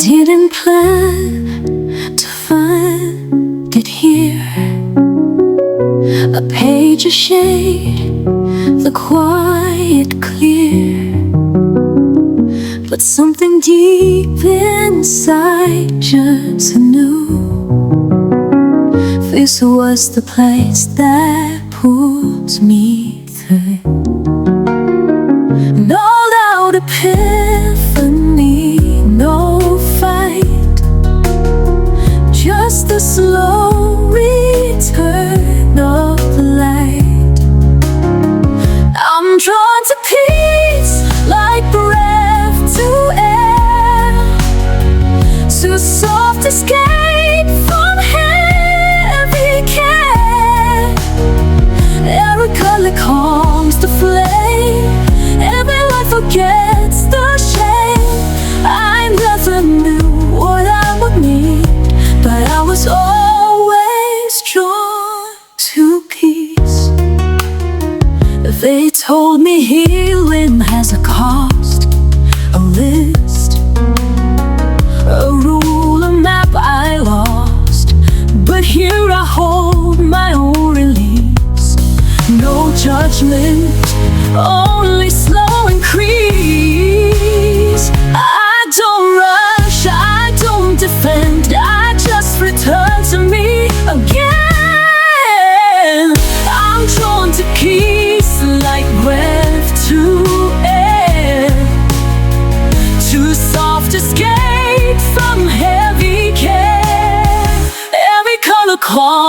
didn't plan to find it here. A page, a shade, the quiet clear. But something deep inside just knew this was the place that pulls me through. No loud epiphany, no fight, just the slow return of the light. I'm drawn to peace like breath to air, to soft escape from heavy care. Every color calms the flame, every light forgets the shame. I never knew what I would need, but I was always drawn to peace. They told me healing has a cost, a list, a rule, a map I lost. But here I hold my own release. No judgment, only slow increase. I don't rush, I don't defend, I just return to me again. I'm drawn to peace like breath to air, to soft escape from heavy care. Every color calls